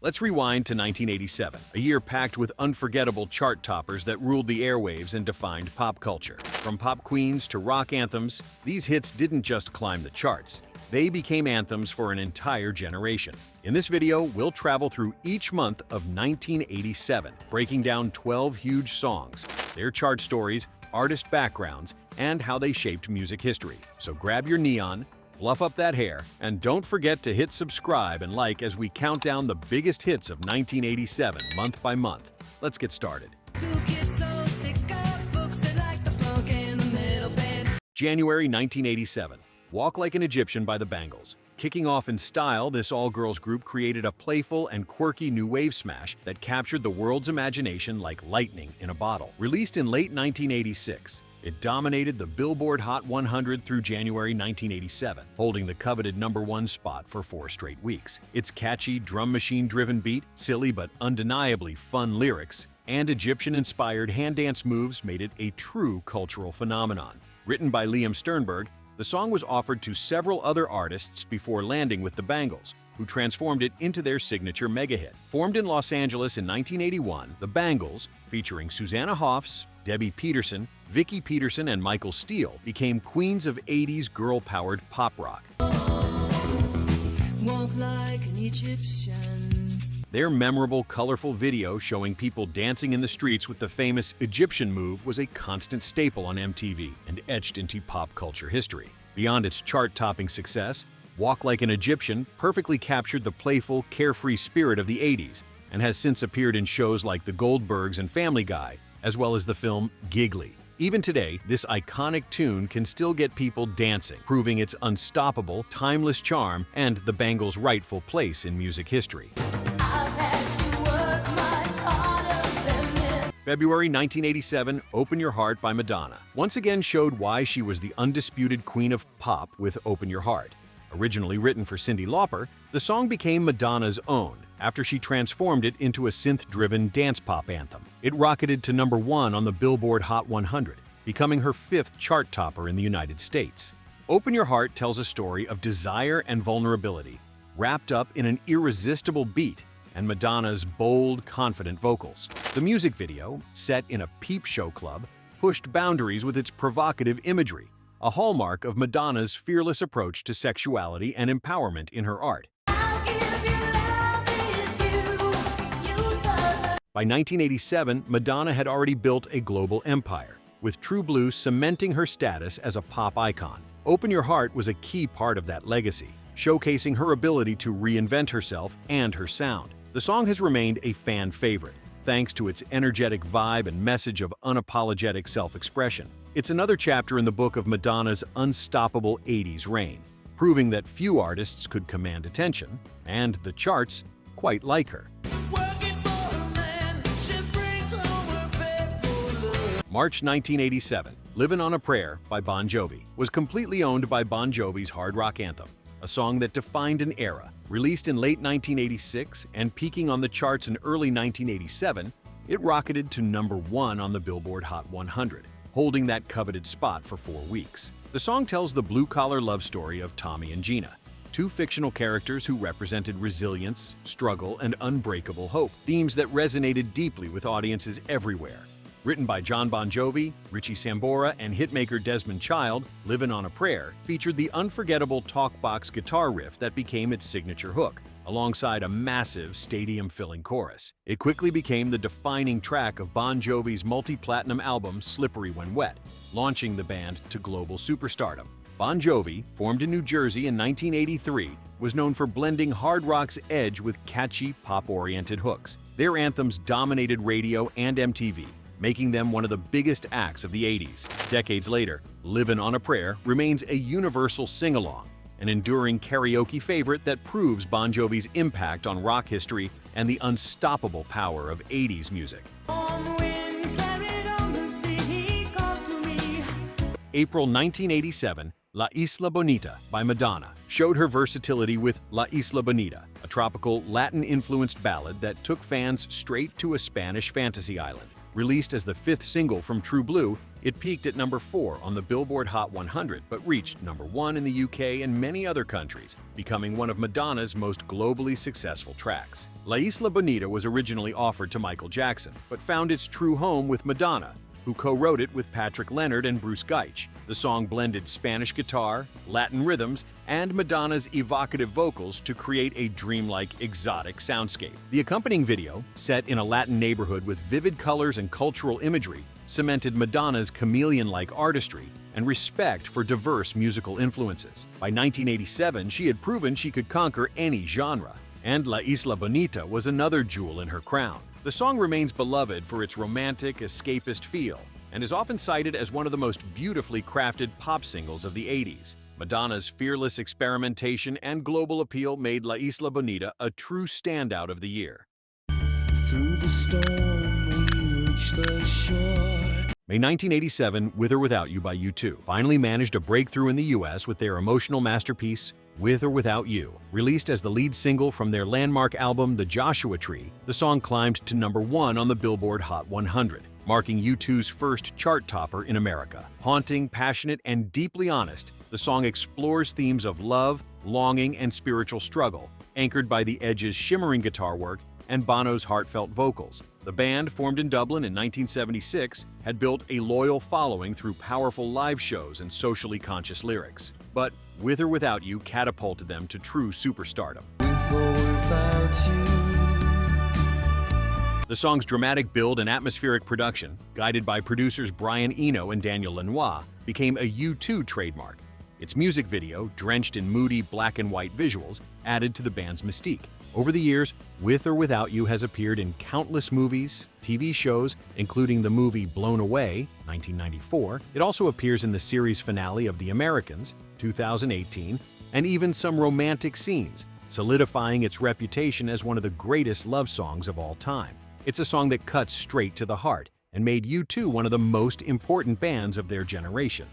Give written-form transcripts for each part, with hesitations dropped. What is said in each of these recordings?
Let's rewind to 1987, a year packed with unforgettable chart toppers that ruled the airwaves and defined pop culture. From pop queens to rock anthems, these hits didn't just climb the charts. They became anthems for an entire generation. In this video, we'll travel through each month of 1987, breaking down 12 huge songs, their chart stories, artist backgrounds, and how they shaped music history. So grab your neon, fluff up that hair, and don't forget to hit subscribe and like as we count down the biggest hits of 1987 month by month. Let's get started. January 1987. Walk Like an Egyptian by the Bangles. Kicking off in style, this all-girls group created a playful and quirky new wave smash that captured the world's imagination like lightning in a bottle. Released in late 1986, it dominated the Billboard Hot 100 through January 1987, holding the coveted #1 spot for 4 straight weeks. Its catchy, drum machine-driven beat, silly but undeniably fun lyrics, and Egyptian-inspired hand dance moves made it a true cultural phenomenon. Written by Liam Sternberg, the song was offered to several other artists before landing with the Bangles, who transformed it into their signature mega-hit. Formed in Los Angeles in 1981, the Bangles, featuring Susanna Hoffs, Debbie Peterson, Vicki Peterson, and Michael Steele, became queens of 80s girl-powered pop rock. Walk like an Egyptian. Their memorable, colorful video showing people dancing in the streets with the famous Egyptian move was a constant staple on MTV and etched into pop culture history. Beyond its chart-topping success, Walk Like an Egyptian perfectly captured the playful, carefree spirit of the 80s and has since appeared in shows like The Goldbergs and Family Guy, as well as the film Giggly. Even today, this iconic tune can still get people dancing, proving its unstoppable, timeless charm and the Bangles' rightful place in music history. February 1987, Open Your Heart by Madonna once again showed why she was the undisputed queen of pop with Open Your Heart. Originally written for Cyndi Lauper, the song became Madonna's own after she transformed it into a synth-driven dance pop anthem. It rocketed to #1 on the Billboard Hot 100, becoming her 5th chart topper in the United States. Open Your Heart tells a story of desire and vulnerability, wrapped up in an irresistible beat and Madonna's bold, confident vocals. The music video, set in a peep show club, pushed boundaries with its provocative imagery, a hallmark of Madonna's fearless approach to sexuality and empowerment in her art. By 1987, Madonna had already built a global empire, with True Blue cementing her status as a pop icon. Open Your Heart was a key part of that legacy, showcasing her ability to reinvent herself and her sound. The song has remained a fan favorite, thanks to its energetic vibe and message of unapologetic self-expression. It's another chapter in the book of Madonna's unstoppable 80s reign, proving that few artists could command attention, and the charts quite like her. March 1987, Livin' on a Prayer by Bon Jovi was completely owned by Bon Jovi's hard rock anthem, a song that defined an era. Released in late 1986 and peaking on the charts in early 1987, it rocketed to #1 on the Billboard Hot 100, holding that coveted spot for 4 weeks. The song tells the blue-collar love story of Tommy and Gina, 2 fictional characters who represented resilience, struggle, and unbreakable hope, themes that resonated deeply with audiences everywhere. Written by John Bon Jovi, Richie Sambora, and hitmaker Desmond Child, Livin' on a Prayer featured the unforgettable talkbox guitar riff that became its signature hook, alongside a massive, stadium-filling chorus. It quickly became the defining track of Bon Jovi's multi-platinum album Slippery When Wet, launching the band to global superstardom. Bon Jovi, formed in New Jersey in 1983, was known for blending hard rock's edge with catchy, pop-oriented hooks. Their anthems dominated radio and MTV, making them one of the biggest acts of the 80s. Decades later, Livin' on a Prayer remains a universal sing-along, an enduring karaoke favorite that proves Bon Jovi's impact on rock history and the unstoppable power of 80s music. April 1987, La Isla Bonita by Madonna showed her versatility with La Isla Bonita, a tropical, Latin-influenced ballad that took fans straight to a Spanish fantasy island. Released as the 5th single from True Blue, It peaked at number 4 on the Billboard Hot 100, but reached number 1 in the UK and many other countries, becoming one of Madonna's most globally successful tracks. La Isla Bonita was originally offered to Michael Jackson, but found its true home with Madonna, who co-wrote it with Patrick Leonard and Bruce Gaich. The song blended Spanish guitar, Latin rhythms, and Madonna's evocative vocals to create a dreamlike, exotic soundscape. The accompanying video, set in a Latin neighborhood with vivid colors and cultural imagery, cemented Madonna's chameleon-like artistry and respect for diverse musical influences. By 1987, she had proven she could conquer any genre, and La Isla Bonita was another jewel in her crown. The song remains beloved for its romantic, escapist feel, and is often cited as one of the most beautifully crafted pop singles of the 80s. Madonna's fearless experimentation and global appeal made La Isla Bonita a true standout of the year. Through the storm, we reach the shore. May 1987, With or Without You by U2 finally managed a breakthrough in the US with their emotional masterpiece, With or Without You. Released as the lead single from their landmark album The Joshua Tree, the song climbed to number 1 on the Billboard Hot 100, marking U2's first chart topper in America. Haunting, passionate, and deeply honest, the song explores themes of love, longing, and spiritual struggle, anchored by the Edge's shimmering guitar work and Bono's heartfelt vocals. The band, formed in Dublin in 1976, had built a loyal following through powerful live shows and socially conscious lyrics. But With or Without You catapulted them to true superstardom. With or without you. The song's dramatic build and atmospheric production, guided by producers Brian Eno and Daniel Lanois, became a U2 trademark. Its music video, drenched in moody black and white visuals, added to the band's mystique. Over the years, With or Without You has appeared in countless movies, TV shows, including the movie Blown Away, 1994. It also appears in the series finale of The Americans, 2018, and even some romantic scenes, solidifying its reputation as one of the greatest love songs of all time. It's a song that cuts straight to the heart and made U2 one of the most important bands of their generation.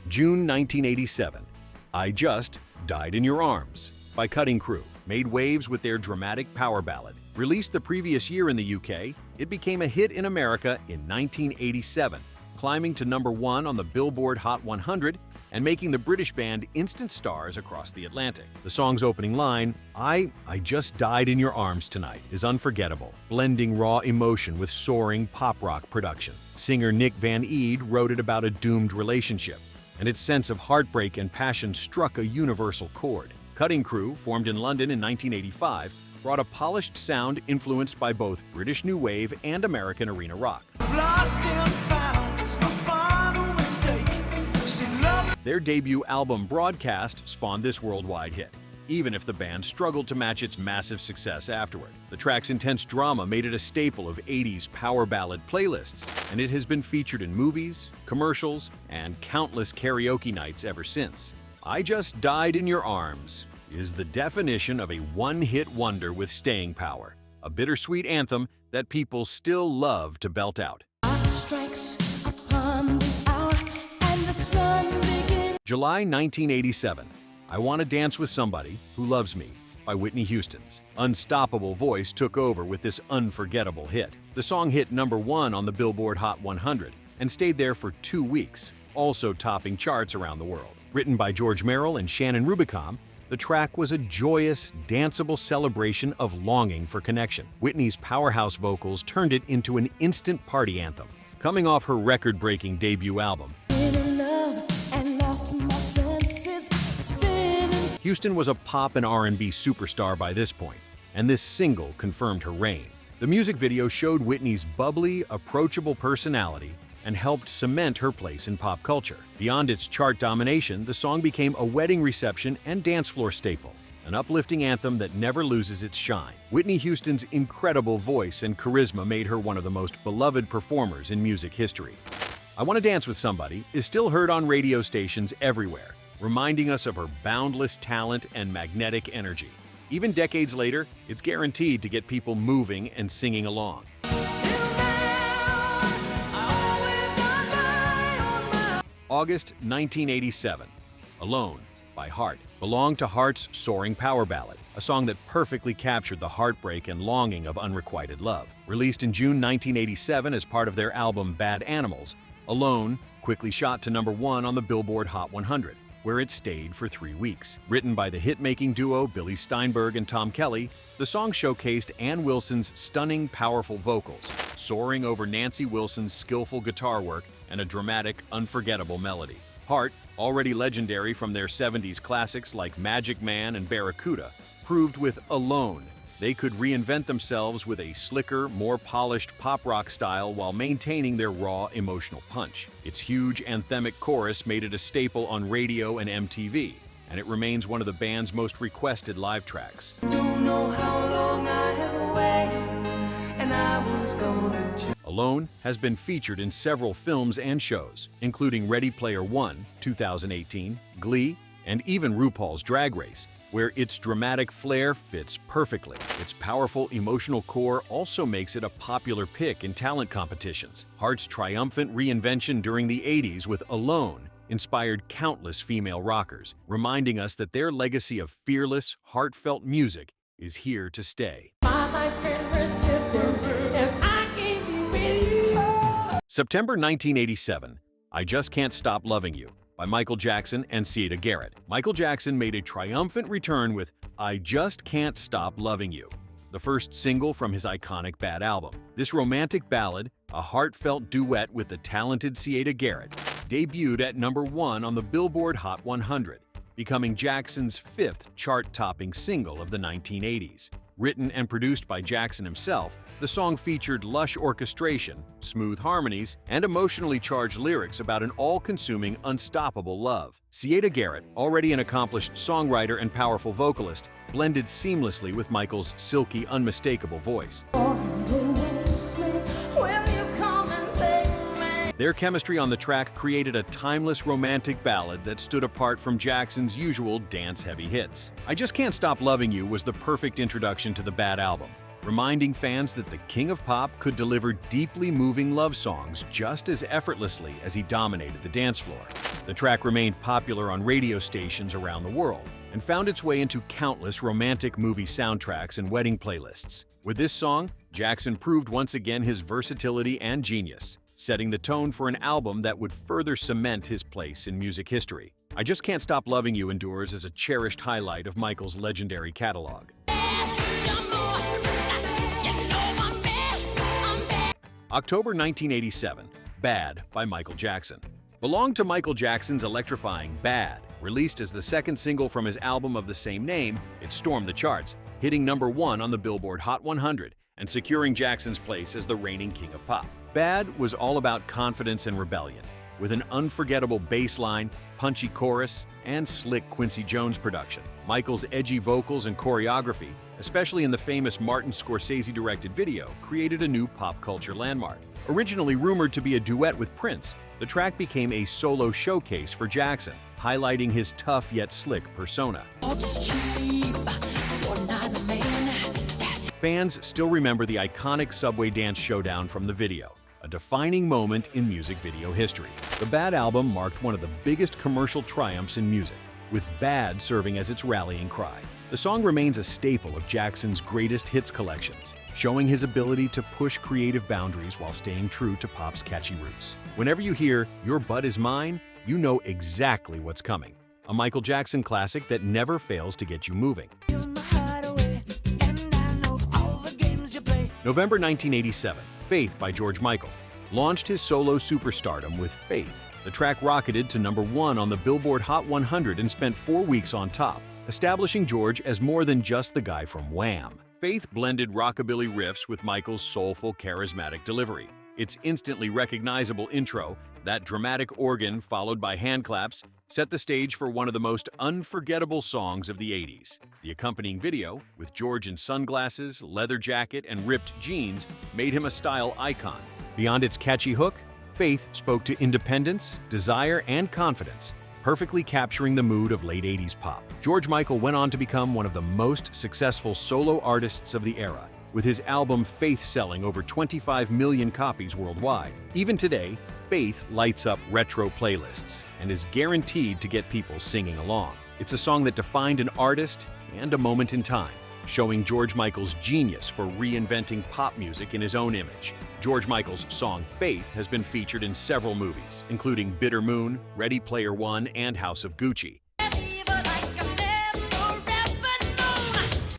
June 1987. I Just Died in Your Arms by Cutting Crew made waves with their dramatic power ballad. Released the previous year in the UK, it became a hit in America in 1987, climbing to number 1 on the Billboard Hot 100 and making the British band instant stars across the Atlantic. The song's opening line, I just died in your arms tonight, is unforgettable, blending raw emotion with soaring pop rock production. Singer Nick Van Eede wrote it about a doomed relationship, and its sense of heartbreak and passion struck a universal chord. Cutting Crew, formed in London in 1985, brought a polished sound influenced by both British New Wave and American arena rock. Their debut album Broadcast spawned this worldwide hit, even if the band struggled to match its massive success afterward. The track's intense drama made it a staple of 80s power ballad playlists, and it has been featured in movies, commercials, and countless karaoke nights ever since. I Just Died in Your Arms is the definition of a one-hit wonder with staying power, a bittersweet anthem that people still love to belt out. July 1987. I Want to Dance with Somebody Who Loves Me by Whitney Houston's unstoppable voice took over with this unforgettable hit. The song hit number 1 on the Billboard Hot 100 and stayed there for 2 weeks, also topping charts around the world. Written by George Merrill and Shannon Rubicam, the track was a joyous, danceable celebration of longing for connection. Whitney's powerhouse vocals turned it into an instant party anthem. Coming off her record-breaking debut album, Houston was a pop and R&B superstar by this point, and this single confirmed her reign. The music video showed Whitney's bubbly, approachable personality and helped cement her place in pop culture. Beyond its chart domination, the song became a wedding reception and dance floor staple, an uplifting anthem that never loses its shine. Whitney Houston's incredible voice and charisma made her one of the most beloved performers in music history. I Want to Dance with Somebody is still heard on radio stations everywhere, reminding us of her boundless talent and magnetic energy. Even decades later, it's guaranteed to get people moving and singing along. August 1987. Alone by Heart, belonged to Heart's soaring power ballad, a song that perfectly captured the heartbreak and longing of unrequited love. Released in June 1987 as part of their album Bad Animals, Alone quickly shot to #1 on the Billboard Hot 100, where it stayed for 3 weeks. Written by the hit-making duo Billy Steinberg and Tom Kelly, the song showcased Ann Wilson's stunning, powerful vocals, soaring over Nancy Wilson's skillful guitar work and a dramatic, unforgettable melody. Heart, already legendary from their 70s classics like Magic Man and Barracuda, proved with Alone they could reinvent themselves with a slicker, more polished pop rock style while maintaining their raw, emotional punch. Its huge anthemic chorus made it a staple on radio and MTV, and it remains one of the band's most requested live tracks. Don't know how long I have waited, and I was gonna Alone has been featured in several films and shows, including Ready Player One, 2018, Glee, and even RuPaul's Drag Race, where its dramatic flair fits perfectly. Its powerful emotional core also makes it a popular pick in talent competitions. Heart's triumphant reinvention during the 80s with Alone inspired countless female rockers, reminding us that their legacy of fearless, heartfelt music is here to stay. September 1987, I Just Can't Stop Loving You by Michael Jackson and Siedah Garrett. Michael Jackson made a triumphant return with I Just Can't Stop Loving You, the first single from his iconic Bad album. This romantic ballad, a heartfelt duet with the talented Siedah Garrett, debuted at #1 on the Billboard Hot 100, becoming Jackson's 5th chart-topping single of the 1980s. Written and produced by Jackson himself, the song featured lush orchestration, smooth harmonies, and emotionally charged lyrics about an all-consuming, unstoppable love. Siedah Garrett, already an accomplished songwriter and powerful vocalist, blended seamlessly with Michael's silky, unmistakable voice. Their chemistry on the track created a timeless romantic ballad that stood apart from Jackson's usual dance-heavy hits. I Just Can't Stop Loving You was the perfect introduction to the Bad album, reminding fans that the king of pop could deliver deeply moving love songs just as effortlessly as he dominated the dance floor. The track remained popular on radio stations around the world and found its way into countless romantic movie soundtracks and wedding playlists. With this song, Jackson proved once again his versatility and genius, setting the tone for an album that would further cement his place in music history. I Just Can't Stop Loving You endures as a cherished highlight of Michael's legendary catalog. October 1987, Bad by Michael Jackson. Belonged to Michael Jackson's electrifying Bad. Released as the second single from his album of the same name, it stormed the charts, hitting #1 on the Billboard Hot 100 and securing Jackson's place as the reigning king of pop. Bad was all about confidence and rebellion, with an unforgettable bass line, punchy chorus, and slick Quincy Jones production. Michael's edgy vocals and choreography, especially in the famous Martin Scorsese-directed video, created a new pop culture landmark. Originally rumored to be a duet with Prince, the track became a solo showcase for Jackson, highlighting his tough yet slick persona. Fans still remember the iconic subway dance showdown from the video, a defining moment in music video history. The Bad album marked one of the biggest commercial triumphs in music, with Bad serving as its rallying cry. The song remains a staple of Jackson's greatest hits collections, showing his ability to push creative boundaries while staying true to pop's catchy roots. Whenever you hear "Your Butt Is Mine," you know exactly what's coming. A Michael Jackson classic that never fails to get you moving. November 1987, Faith by George Michael launched his solo superstardom with Faith. The track rocketed to #1 on the Billboard Hot 100 and spent 4 weeks on top, establishing George as more than just the guy from Wham! Faith blended rockabilly riffs with Michael's soulful, charismatic delivery. Its instantly recognizable intro, that dramatic organ followed by hand claps, set the stage for one of the most unforgettable songs of the 80s. The accompanying video, with George in sunglasses, leather jacket, and ripped jeans, made him a style icon. Beyond its catchy hook, Faith spoke to independence, desire, and confidence, perfectly capturing the mood of late 80s pop. George Michael went on to become one of the most successful solo artists of the era, with his album Faith selling over 25 million copies worldwide. Even today, Faith lights up retro playlists and is guaranteed to get people singing along. It's a song that defined an artist and a moment in time, showing George Michael's genius for reinventing pop music in his own image. George Michael's song Faith has been featured in several movies, including Bitter Moon, Ready Player One, and House of Gucci.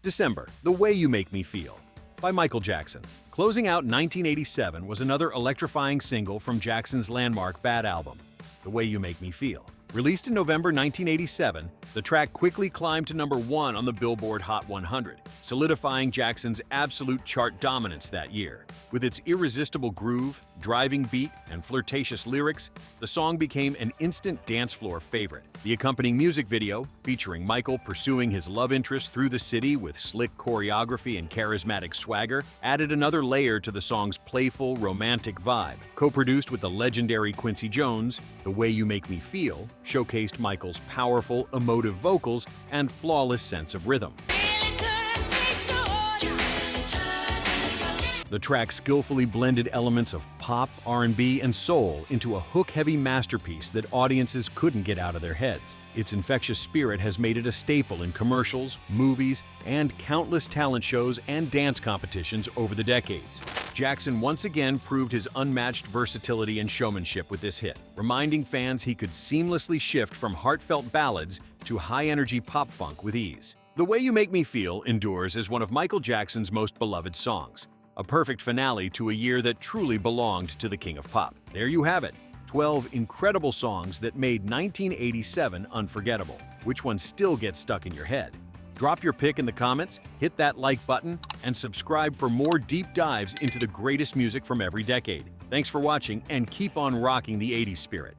December, The Way You Make Me Feel, by Michael Jackson. Closing out 1987 was another electrifying single from Jackson's landmark Bad album, The Way You Make Me Feel. Released in November 1987, the track quickly climbed to #1 on the Billboard Hot 100, solidifying Jackson's absolute chart dominance that year. With its irresistible groove, driving beat, and flirtatious lyrics, the song became an instant dance floor favorite. The accompanying music video, featuring Michael pursuing his love interest through the city with slick choreography and charismatic swagger, added another layer to the song's playful, romantic vibe. Co-produced with the legendary Quincy Jones, The Way You Make Me Feel showcased Michael's powerful, emotive vocals and flawless sense of rhythm. The track skillfully blended elements of pop, R&B, and soul into a hook-heavy masterpiece that audiences couldn't get out of their heads. Its infectious spirit has made it a staple in commercials, movies, and countless talent shows and dance competitions over the decades. Jackson once again proved his unmatched versatility and showmanship with this hit, reminding fans he could seamlessly shift from heartfelt ballads to high-energy pop funk with ease. The Way You Make Me Feel endures as one of Michael Jackson's most beloved songs, a perfect finale to a year that truly belonged to the King of Pop. There you have it, 12 incredible songs that made 1987 unforgettable. Which one still gets stuck in your head? Drop your pick in the comments, hit that like button, and subscribe for more deep dives into the greatest music from every decade. Thanks for watching, and keep on rocking the 80s spirit.